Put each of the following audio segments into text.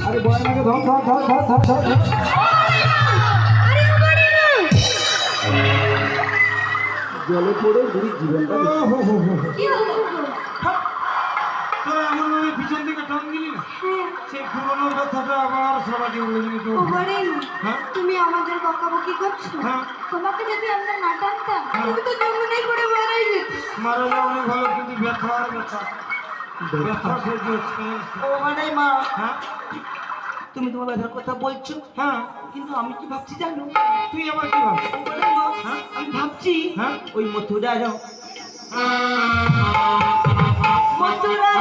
আরে বয়নাকে ধর ধর ধর ধর ধর ধর জলে পড়ে বুড়ি জীবনটা তোরা এমন ভাবে পিছন দিকে টান দিলি না সেই পুরোনো কথাটা আবার সবাইকে বলে দিলি তো তুমি আমাদের বকাবকি করছো তোমাকে যদি আমরা না টানতাম তুমি তো জঙ্গলেই পড়ে মারাই যেত। মারা যাওয়া অনেক ভালো কিন্তু ব্যথা আর ব্যথা ব্যথা সহ্য হচ্ছে ও মানে মা হ্যাঁ তুমি তোমার ব্যথার কথা বলছো হ্যাঁ কিন্তু আমি কি ভাবছি জানো তুই আবার কি ভাবছিস হ্যাঁ আমি ভাবছি হ্যাঁ ওই মথুরা যাও মথুরা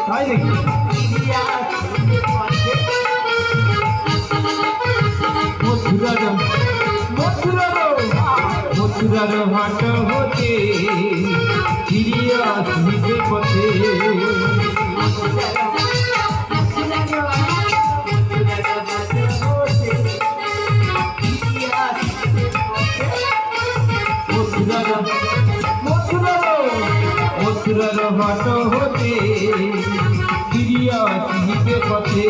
তাই নাকি মথুরার হাট হতে ফিরিয়ে আসিবে পথে মথুরার হাট হতে ফিরিয়ে আসিবে পথে